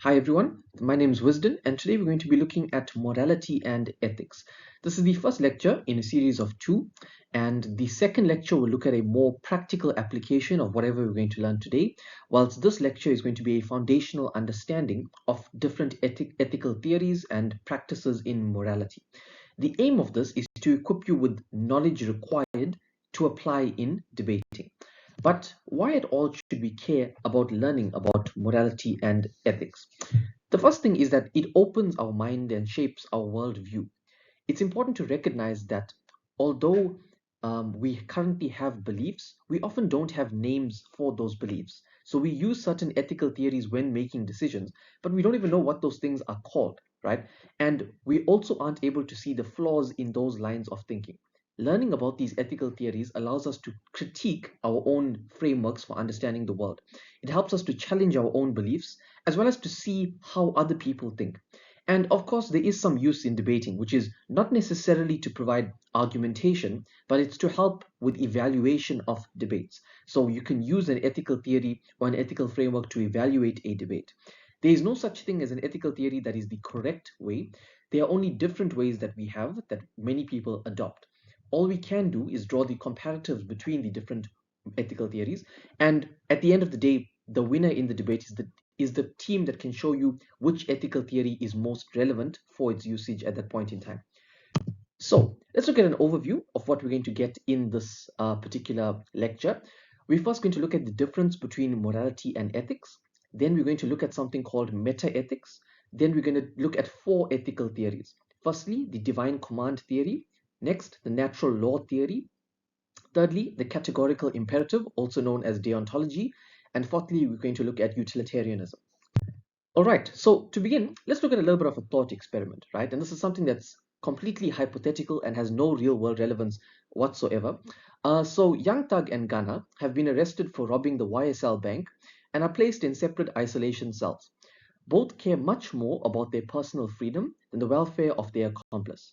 Hi everyone, my name is Wisden and today we're going to be looking at morality and ethics. This is the first lecture in a series of two, and the second lecture will look at a more practical application of whatever we're going to learn today, whilst this lecture is going to be a foundational understanding of different ethical theories and practices in morality. The aim of this is to equip you with knowledge required to apply in debating. But why at all should we care about learning about morality and ethics? The first thing is that it opens our mind and shapes our worldview. It's important to recognize that although we currently have beliefs, we often don't have names for those beliefs. So we use certain ethical theories when making decisions, but we don't even know what those things are called, right? And we also aren't able to see the flaws in those lines of thinking. Learning about these ethical theories allows us to critique our own frameworks for understanding the world. It helps us to challenge our own beliefs as well as to see how other people think. And of course, there is some use in debating, which is not necessarily to provide argumentation, but it's to help with evaluation of debates. So you can use an ethical theory or an ethical framework to evaluate a debate. There is no such thing as an ethical theory that is the correct way. There are only different ways that we have that many people adopt. All we can do is draw the comparatives between the different ethical theories. And at the end of the day, the winner in the debate is the team that can show you which ethical theory is most relevant for its usage at that point in time. So let's look at an overview of what we're going to get in this particular lecture. We're first going to look at the difference between morality and ethics. Then we're going to look at something called meta-ethics. Then we're going to look at four ethical theories. Firstly, the divine command theory. Next, the natural law theory. Thirdly, the categorical imperative, also known as deontology. And fourthly, we're going to look at utilitarianism. All right, so to begin, let's look at a little bit of a thought experiment, right? And this is something that's completely hypothetical and has no real world relevance whatsoever. So Young Thug and Gunner have been arrested for robbing the YSL bank and are placed in separate isolation cells. Both care much more about their personal freedom than the welfare of their accomplice.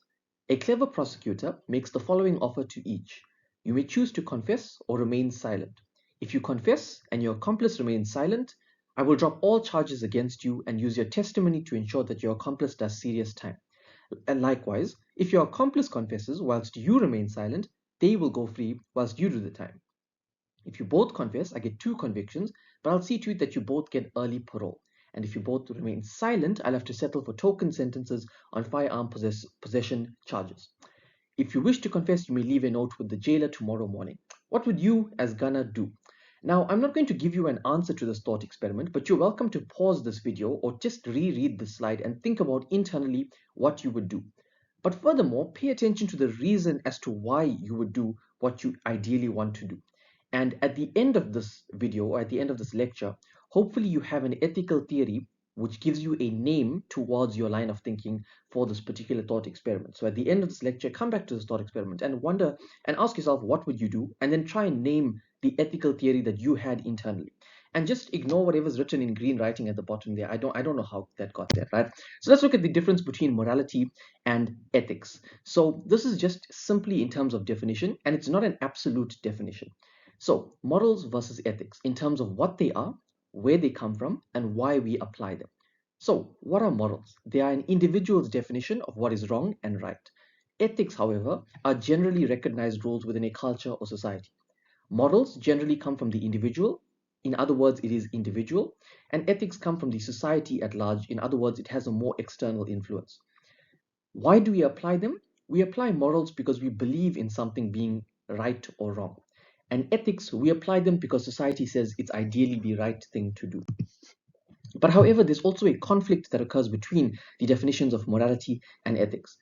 A clever prosecutor makes the following offer to each. You may choose to confess or remain silent. If you confess and your accomplice remains silent, I will drop all charges against you and use your testimony to ensure that your accomplice does serious time. And likewise, if your accomplice confesses whilst you remain silent, they will go free whilst you do the time. If you both confess, I get two convictions, but I'll see to it that you both get early parole. And if you both remain silent, I'll have to settle for token sentences on firearm possession charges. If you wish to confess, you may leave a note with the jailer tomorrow morning. What would you, as Gunner, do? Now, I'm not going to give you an answer to this thought experiment, but you're welcome to pause this video or just reread this slide and think about internally what you would do. But furthermore, pay attention to the reason as to why you would do what you ideally want to do. And at the end of this video or at the end of this lecture, hopefully you have an ethical theory which gives you a name towards your line of thinking for this particular thought experiment. So at the end of this lecture, come back to this thought experiment and wonder and ask yourself, what would you do? And then try and name the ethical theory that you had internally. And just ignore whatever's written in green writing at the bottom there. I don't know how that got there, right? So let's look at the difference between morality and ethics. So this is just simply in terms of definition, and it's not an absolute definition. So morals versus ethics in terms of what they are, where they come from, and why we apply them. So what are morals? They are an individual's definition of what is wrong and right. Ethics, however, are generally recognized rules within a culture or society. Morals generally come from the individual. In other words, it is individual. And ethics come from the society at large. In other words, it has a more external influence. Why do we apply them? We apply morals because we believe in something being right or wrong. And ethics, we apply them because society says it's ideally the right thing to do. But however, there's also a conflict that occurs between the definitions of morality and ethics.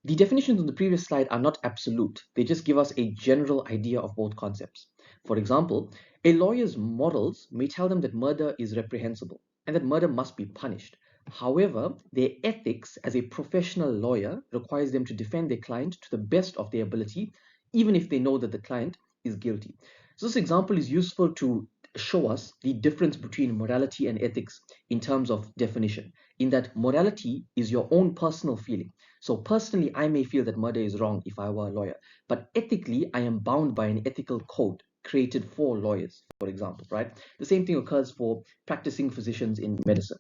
The definitions on the previous slide are not absolute. They just give us a general idea of both concepts. For example, a lawyer's morals may tell them that murder is reprehensible and that murder must be punished. However, their ethics as a professional lawyer requires them to defend their client to the best of their ability, even if they know that the client is guilty. So this example is useful to show us the difference between morality and ethics in terms of definition, in that morality is your own personal feeling. So personally, I may feel that murder is wrong if I were a lawyer, but ethically, I am bound by an ethical code created for lawyers, for example, right? The same thing occurs for practicing physicians in medicine.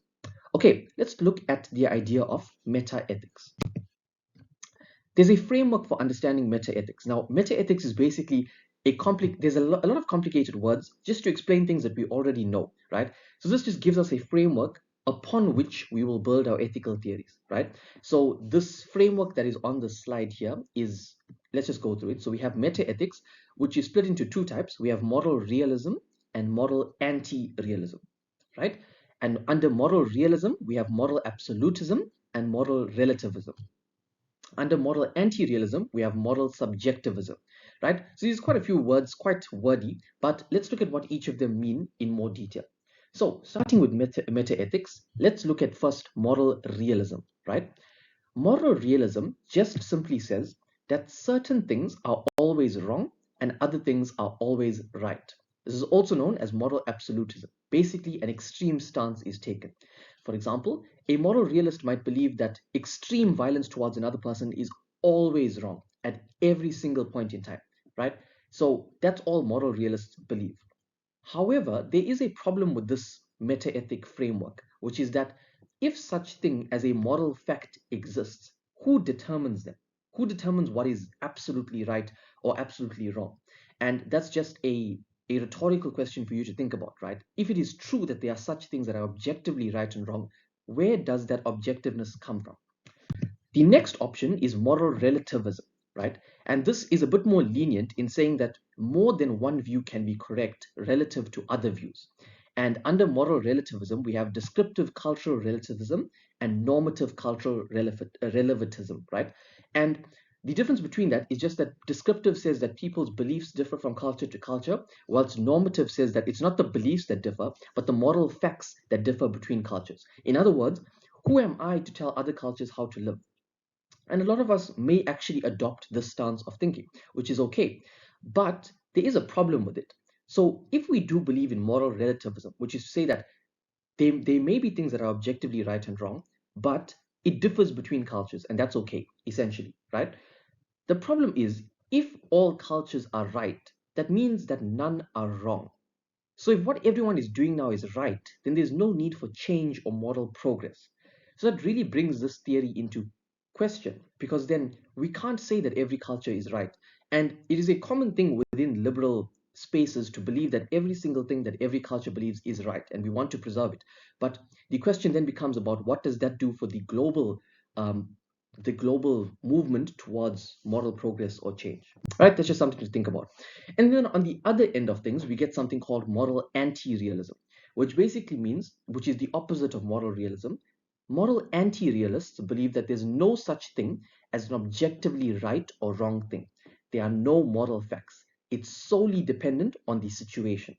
Okay, let's look at the idea of meta-ethics. There's a framework for understanding meta-ethics. Now, meta-ethics is basically there's a lot of complicated words just to explain things that we already know, right? So this just gives us a framework upon which we will build our ethical theories, right? So this framework that is on the slide here is, let's just go through it. So we have meta-ethics, which is split into two types. We have moral realism and moral anti-realism, right? And under moral realism, we have moral absolutism and moral relativism. Under moral anti-realism, we have moral subjectivism, right? So these are quite a few words, quite wordy, but let's look at what each of them mean in more detail. So starting with meta-ethics, let's look at first moral realism, right? Moral realism just simply says that certain things are always wrong and other things are always right. This is also known as moral absolutism. Basically, an extreme stance is taken. For example, a moral realist might believe that extreme violence towards another person is always wrong at every single point in time, right? So that's all moral realists believe. However, there is a problem with this meta-ethic framework, which is that if such thing as a moral fact exists, who determines them? Who determines what is absolutely right or absolutely wrong? And that's just a rhetorical question for you to think about, right? If it is true that there are such things that are objectively right and wrong, where does that objectiveness come from? The next option is moral relativism, right? And this is a bit more lenient in saying that more than one view can be correct relative to other views. And under moral relativism, we have descriptive cultural relativism and normative cultural relativism, right? And the difference between that is just that descriptive says that people's beliefs differ from culture to culture, whilst normative says that it's not the beliefs that differ, but the moral facts that differ between cultures. In other words, who am I to tell other cultures how to live? And a lot of us may actually adopt this stance of thinking, which is okay. But there is a problem with it. So if we do believe in moral relativism, which is to say that there may be things that are objectively right and wrong, but it differs between cultures, and that's okay, essentially, right? The problem is if all cultures are right, that means that none are wrong. So if what everyone is doing now is right, then there's no need for change or moral progress. So that really brings this theory into question because then we can't say that every culture is right. And it is a common thing within liberal spaces to believe that every single thing that every culture believes is right and we want to preserve it. But the question then becomes about what does that do for um, the global movement towards moral progress or change, right? That's just something to think about. And then on the other end of things, we get something called moral anti-realism, which basically means, which is the opposite of moral realism. Moral anti-realists believe that there's no such thing as an objectively right or wrong thing. There are no moral facts. It's solely dependent on the situation.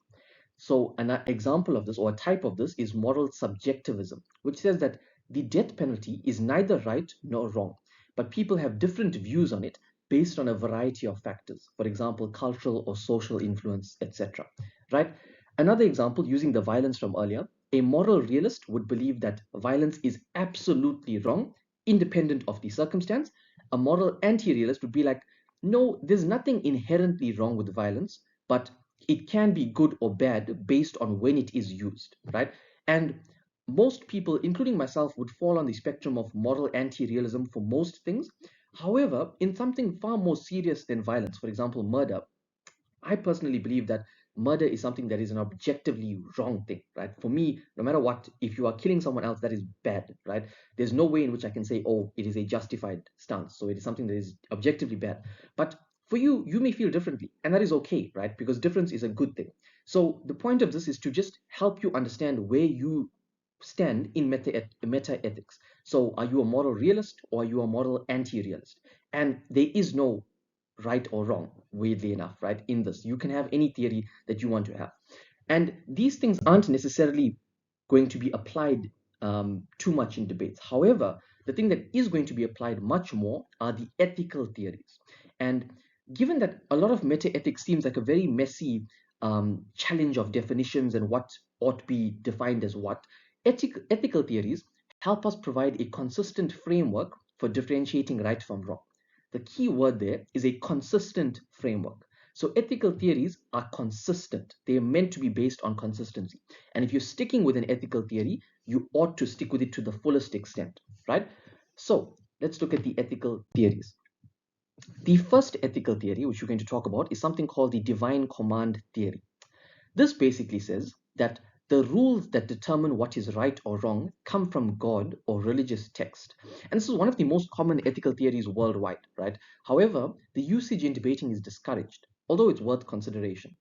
So an example of this or a type of this is moral subjectivism, which says that the death penalty is neither right nor wrong, but people have different views on it based on a variety of factors, for example, cultural or social influence, etc. Right? Another example, using the violence from earlier, a moral realist would believe that violence is absolutely wrong, independent of the circumstance. A moral anti-realist would be like, no, there's nothing inherently wrong with violence, but it can be good or bad based on when it is used, right? And most people, including myself, would fall on the spectrum of moral anti-realism for most things. However, in something far more serious than violence, for example, murder, I personally believe that murder is something that is an objectively wrong thing, right? For me, no matter what, if you are killing someone else, that is bad, right? There's no way in which I can say, oh, it is a justified stance. So it is something that is objectively bad. But for you, you may feel differently, and that is okay, right? Because difference is a good thing. So the point of this is to just help you understand where you stand in meta ethics. So are you a moral realist or are you a moral anti-realist? And there is no right or wrong, weirdly enough, right? In this, you can have any theory that you want to have. And these things aren't necessarily going to be applied too much in debates. However, the thing that is going to be applied much more are the ethical theories. And given that a lot of meta-ethics seems like a very messy challenge of definitions and what ought to be defined as what, ethical theories help us provide a consistent framework for differentiating right from wrong. The key word there is a consistent framework. So ethical theories are consistent. They are meant to be based on consistency. And if you're sticking with an ethical theory, you ought to stick with it to the fullest extent, right? So let's look at the ethical theories. The first ethical theory, which we're going to talk about, is something called the divine command theory. This basically says that the rules that determine what is right or wrong come from God or religious text. And this is one of the most common ethical theories worldwide, right? However, the usage in debating is discouraged, although it's worth consideration.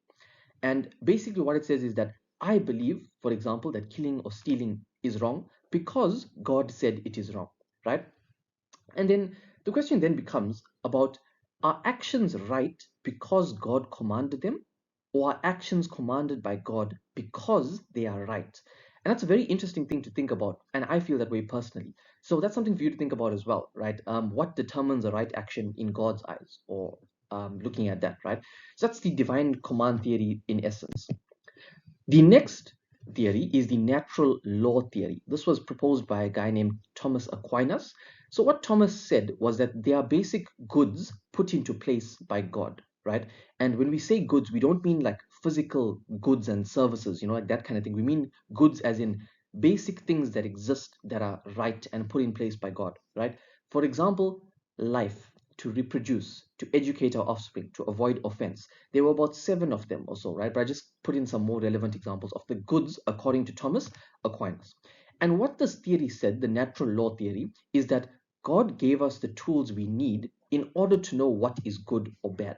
And basically, what it says is that I believe, for example, that killing or stealing is wrong because God said it is wrong, right? And then the question then becomes about, are actions right because God commanded them, or are actions commanded by God because they are right? And that's a very interesting thing to think about, and I feel that way personally. So that's something for you to think about as well, right? What determines a right action in God's eyes, or looking at that, right? So that's the divine command theory in essence. The next theory is the natural law theory. This was proposed by a guy named Thomas Aquinas. So what Thomas said was that they are basic goods put into place by God, right? And when we say goods, we don't mean like physical goods and services, like that kind of thing. We mean goods as in basic things that exist that are right and put in place by God, right? For example, life, to reproduce, to educate our offspring, to avoid offense. There were about 7 of them or so, right? But I just put in some more relevant examples of the goods according to Thomas Aquinas. And what this theory said, the natural law theory, is that God gave us the tools we need in order to know what is good or bad.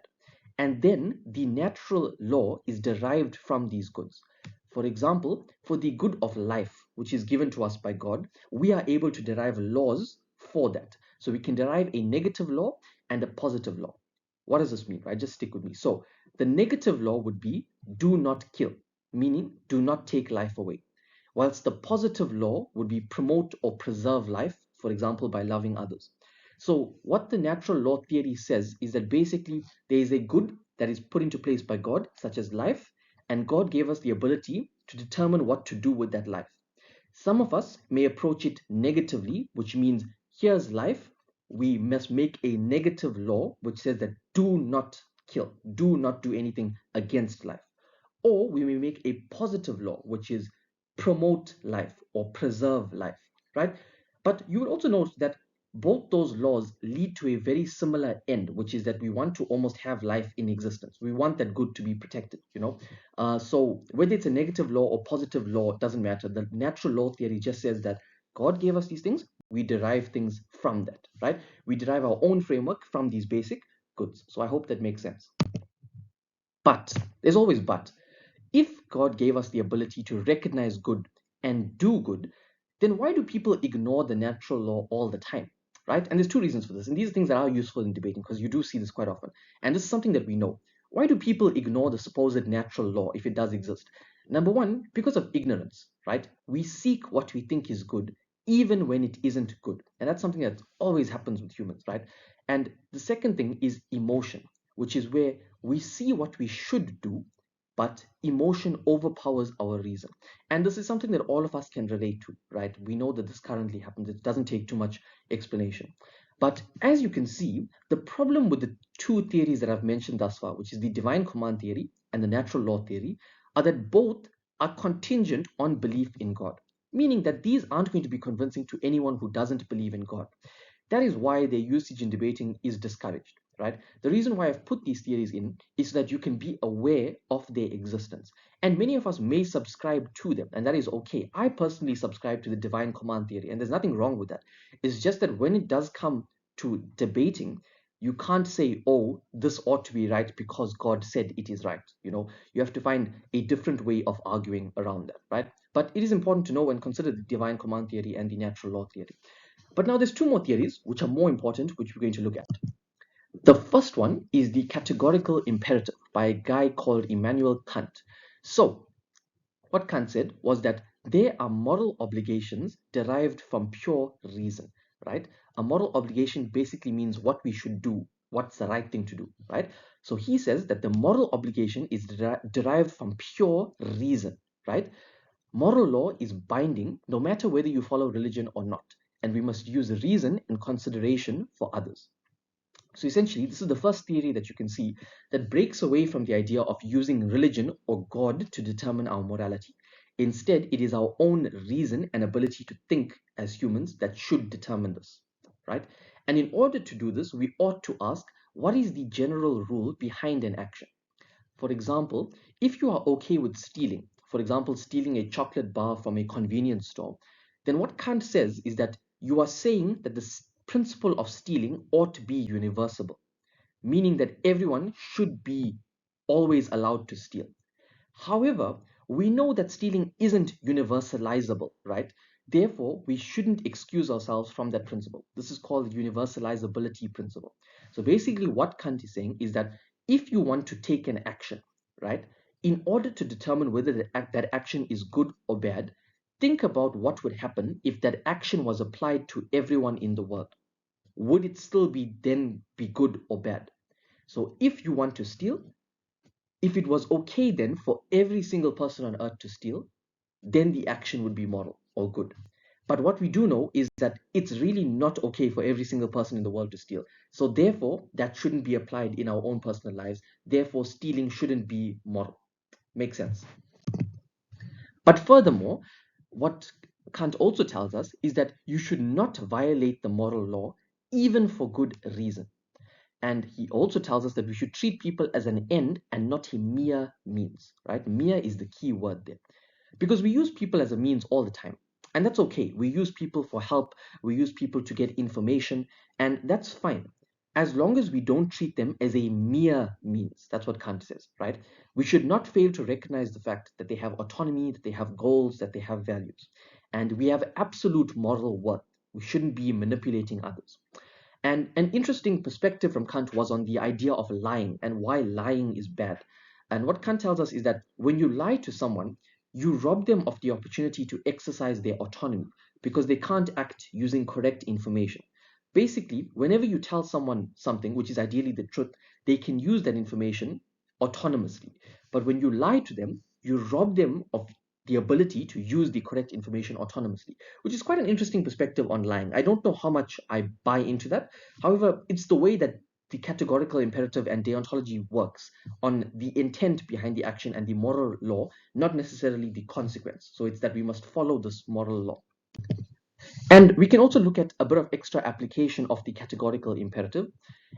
And then the natural law is derived from these goods. For example, for the good of life, which is given to us by God, we are able to derive laws for that. So we can derive a negative law and a positive law. What does this mean, right? Just stick with me. So the negative law would be do not kill, meaning do not take life away. Whilst the positive law would be promote or preserve life, for example, by loving others. So what the natural law theory says is that basically there is a good that is put into place by God, such as life, and God gave us the ability to determine what to do with that life. Some of us may approach it negatively, which means here's life. We must make a negative law which says that do not kill, do not do anything against life. Or we may make a positive law, which is promote life or preserve life, right? But you will also note that both those laws lead to a very similar end, which is that we want to almost have life in existence. We want that good to be protected. So whether it's a negative law or positive law, it doesn't matter. The natural law theory just says that God gave us these things, we derive things from that, right? We derive our own framework from these basic goods. So I hope that makes sense. But there's always but. If God gave us the ability to recognize good and do good, then why do people ignore the natural law all the time? Right? And there's 2 reasons for this. And these are things that are useful in debating because you do see this quite often. And this is something that we know. Why do people ignore the supposed natural law if it does exist? Number one, because of ignorance, right? We seek what we think is good, even when it isn't good. And that's something that always happens with humans, right? And the second thing is emotion, which is where we see what we should do, but emotion overpowers our reason. And this is something that all of us can relate to, right? We know that this currently happens. It doesn't take too much explanation. But as you can see, the problem with the 2 theories that I've mentioned thus far, which is the divine command theory and the natural law theory, are that both are contingent on belief in God, meaning that these aren't going to be convincing to anyone who doesn't believe in God. That is why their usage in debating is discouraged, right? The reason why I've put these theories in is so that you can be aware of their existence. And many of us may subscribe to them, and that is okay. I personally subscribe to the divine command theory, and there's nothing wrong with that. It's just that when it does come to debating, you can't say, oh, this ought to be right because God said it is right. You have to find a different way of arguing around that, right? But it is important to know and consider the divine command theory and the natural law theory. But now there's 2 more theories which are more important, which we're going to look at. The first one is the categorical imperative by a guy called Immanuel Kant. So what Kant said was that there are moral obligations derived from pure reason, right? A moral obligation basically means what we should do, what's the right thing to do, right? So he says that the moral obligation is derived from pure reason, right? Moral law is binding no matter whether you follow religion or not, and we must use reason and consideration for others. So essentially, this is the first theory that you can see that breaks away from the idea of using religion or God to determine our morality. Instead, it is our own reason and ability to think as humans that should determine this, right? And in order to do this, we ought to ask, what is the general rule behind an action? For example, if you are okay with stealing, for example, stealing a chocolate bar from a convenience store, then what Kant says is that you are saying that the principle of stealing ought to be universal, meaning that everyone should be always allowed to steal. However, we know that stealing isn't universalizable, right? Therefore, we shouldn't excuse ourselves from that principle. This is called the universalizability principle. So basically, what Kant is saying is that if you want to take an action, right, in order to determine whether that action is good or bad, think about what would happen if that action was applied to everyone in the world. Would it still be good or bad? So if you want to steal, if it was okay then for every single person on earth to steal, then the action would be moral or good. But what we do know is that it's really not okay for every single person in the world to steal. So therefore, that shouldn't be applied in our own personal lives. Therefore, stealing shouldn't be moral. Makes sense. But furthermore, what Kant also tells us is that you should not violate the moral law even for good reason. And he also tells us that we should treat people as an end and not a mere means, right? Mere is the key word there. Because we use people as a means all the time. And that's okay. We use people for help, we use people to get information, and that's fine. As long as we don't treat them as a mere means. That's what Kant says, right? We should not fail to recognize the fact that they have autonomy, that they have goals, that they have values. And we have absolute moral worth. We shouldn't be manipulating others. And an interesting perspective from Kant was on the idea of lying and why lying is bad. And what Kant tells us is that when you lie to someone, you rob them of the opportunity to exercise their autonomy because they can't act using correct information. Basically, whenever you tell someone something, which is ideally the truth, they can use that information autonomously. But when you lie to them, you rob them of the ability to use the correct information autonomously, which is quite an interesting perspective on lying. I don't know how much I buy into that. However, it's the way that the categorical imperative and deontology works on the intent behind the action and the moral law, not necessarily the consequence. So it's that we must follow this moral law. And we can also look at a bit of extra application of the categorical imperative.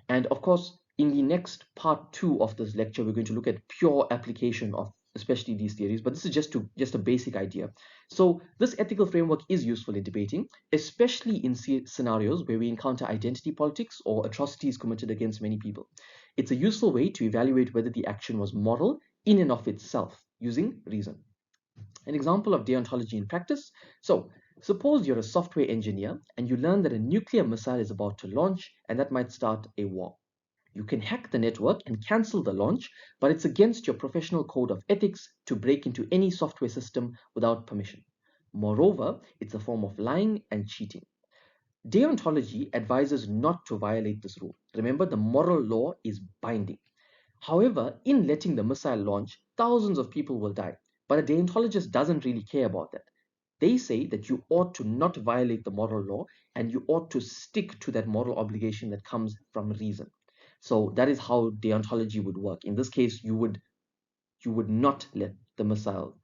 And of course, in the next part 2 of this lecture, we're going to look at pure application of especially these theories, but this is just a basic idea. So this ethical framework is useful in debating, especially in scenarios where we encounter identity politics or atrocities committed against many people. It's a useful way to evaluate whether the action was moral in and of itself using reason. An example of deontology in practice. So suppose you're a software engineer and you learn that a nuclear missile is about to launch and that might start a war. You can hack the network and cancel the launch, but it's against your professional code of ethics to break into any software system without permission. Moreover, it's a form of lying and cheating. Deontology advises not to violate this rule. Remember, the moral law is binding. However, in letting the missile launch, thousands of people will die. But a deontologist doesn't really care about that. They say that you ought to not violate the moral law and you ought to stick to that moral obligation that comes from reason. So that is how deontology would work. In this case, you would not let the missile,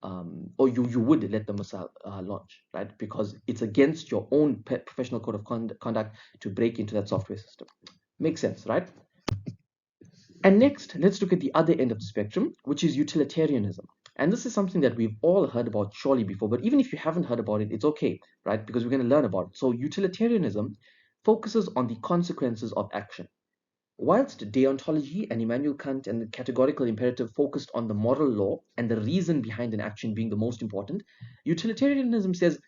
or you would let the missile launch, right? Because it's against your own professional code of conduct to break into that software system. Makes sense, right? And next, let's look at the other end of the spectrum, which is utilitarianism. And this is something that we've all heard about surely before, but even if you haven't heard about it, it's okay, right? Because we're going to learn about it. So utilitarianism focuses on the consequences of action. Whilst deontology and Immanuel Kant and the categorical imperative focused on the moral law and the reason behind an action being the most important, utilitarianism says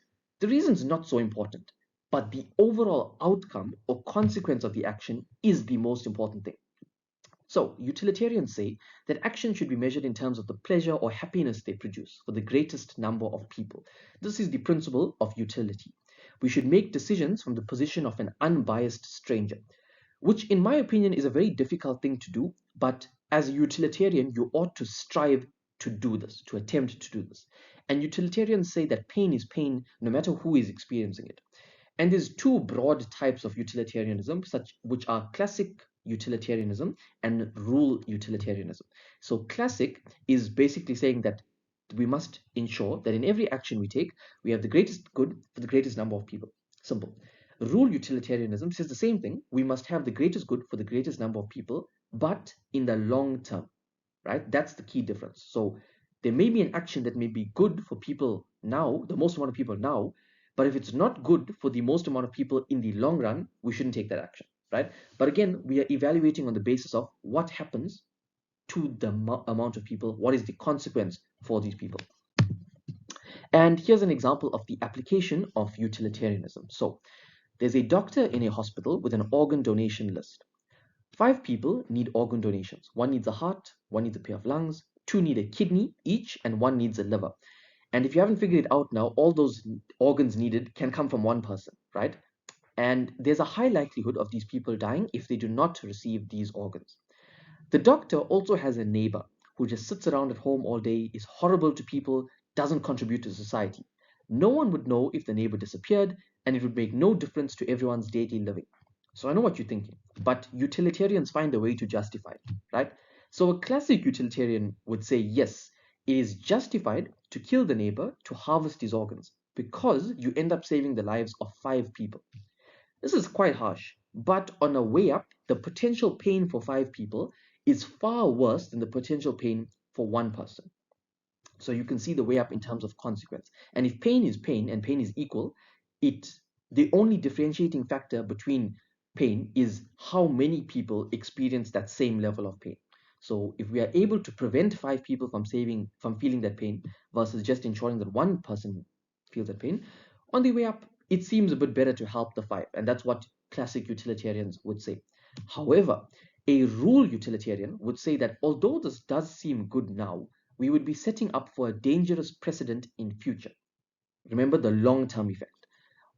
the reason's not so important, but the overall outcome or consequence of the action is the most important thing. So, utilitarians say that action should be measured in terms of the pleasure or happiness they produce for the greatest number of people. This is the principle of utility. We should make decisions from the position of an unbiased stranger, which, in my opinion, is a very difficult thing to do. But as a utilitarian, you ought to strive to do this, to attempt to do this. And utilitarians say that pain is pain no matter who is experiencing it. And there's two broad types of utilitarianism, which are classic utilitarianism and rule utilitarianism. So classic is basically saying that we must ensure that in every action we take, we have the greatest good for the greatest number of people. Simple. Rule utilitarianism says the same thing. We must have the greatest good for the greatest number of people, but in the long term, right? That's the key difference. So there may be an action that may be good for people now, the most amount of people now, but if it's not good for the most amount of people in the long run, we shouldn't take that action, right? But again, we are evaluating on the basis of what happens to the amount of people, what is the consequence for these people. And here's an example of the application of utilitarianism. So there's a doctor in a hospital with an organ donation list. 5 people need organ donations. One needs a heart, one needs a pair of lungs, 2 need a kidney each, and 1 needs a liver. And if you haven't figured it out now, all those organs needed can come from one person, right? And there's a high likelihood of these people dying if they do not receive these organs. The doctor also has a neighbor who just sits around at home all day, is horrible to people, doesn't contribute to society. No one would know if the neighbor disappeared, and it would make no difference to everyone's daily living. So I know what you're thinking, but utilitarians find a way to justify it, right? So a classic utilitarian would say, yes, it is justified to kill the neighbor to harvest his organs because you end up saving the lives of 5 people. This is quite harsh, but on a way up, the potential pain for 5 people is far worse than the potential pain for 1 person. So you can see the way up in terms of consequence. And if pain is pain and pain is equal, the only differentiating factor between pain is how many people experience that same level of pain. So if we are able to prevent 5 people from feeling that pain versus just ensuring that 1 person feels that pain, on the way up, it seems a bit better to help the 5. And that's what classic utilitarians would say. However, a rule utilitarian would say that although this does seem good now, we would be setting up for a dangerous precedent in future. Remember the long-term effect.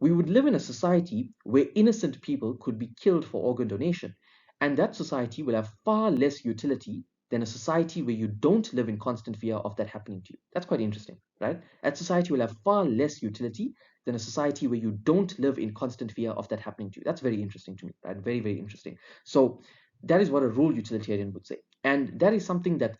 We would live in a society where innocent people could be killed for organ donation, and that society will have far less utility than a society where you don't live in constant fear of that happening to you. That's quite interesting, right? That society will have far less utility than a society where you don't live in constant fear of that happening to you. That's very interesting to me, right? Very, very interesting. So that is what a rule utilitarian would say. And that is something that,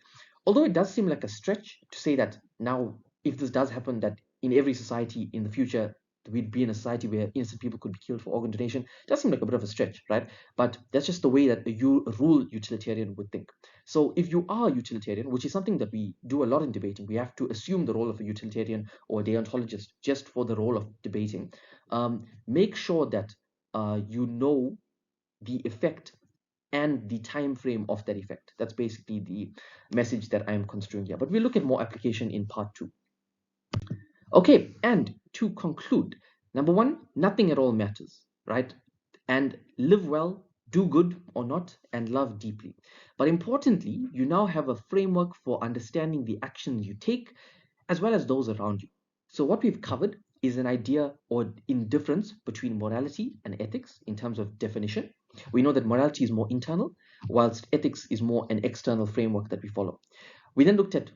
although it does seem like a stretch to say that now, if this does happen, that in every society in the future, we'd be in a society where innocent people could be killed for organ donation, it does seem like a bit of a stretch, right? But that's just the way that a rule utilitarian would think. So if you are a utilitarian, which is something that we do a lot in debating, we have to assume the role of a utilitarian or a deontologist just for the role of debating. Make sure that you know the effect and the time frame of that effect. That's basically the message that I am construing here. But we'll look at more application in part 2. Okay, and to conclude, number 1, nothing at all matters, right? And live well, do good or not, and love deeply. But importantly, you now have a framework for understanding the actions you take as well as those around you. So what we've covered is an idea or indifference between morality and ethics in terms of definition. We know that morality is more internal, whilst ethics is more an external framework that we follow. We then looked at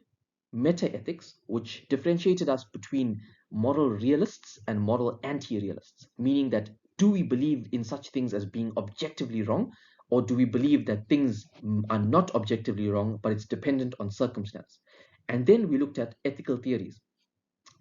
meta-ethics, which differentiated us between moral realists and moral anti-realists, meaning that do we believe in such things as being objectively wrong, or do we believe that things are not objectively wrong, but it's dependent on circumstance? And then we looked at ethical theories,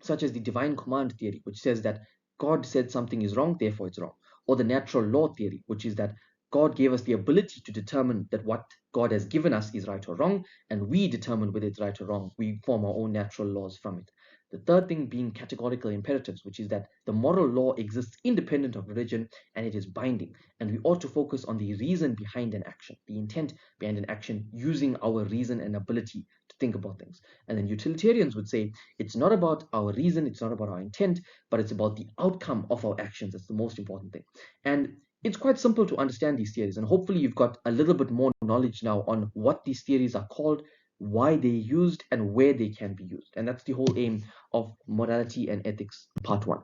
such as the divine command theory, which says that God said something is wrong, therefore it's wrong, or the natural law theory, which is that God gave us the ability to determine that what God has given us is right or wrong, and we determine whether it's right or wrong. We form our own natural laws from it. The third thing being categorical imperatives, which is that the moral law exists independent of religion and it is binding. And we ought to focus on the reason behind an action, the intent behind an action, using our reason and ability to think about things. And then utilitarians would say it's not about our reason, it's not about our intent, but it's about the outcome of our actions. That's the most important thing. And it's quite simple to understand these theories, and hopefully you've got a little bit more knowledge now on what these theories are called, why they're used, and where they can be used. And that's the whole aim of Morality and Ethics Part 1.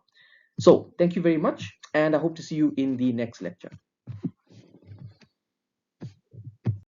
So thank you very much, and I hope to see you in the next lecture.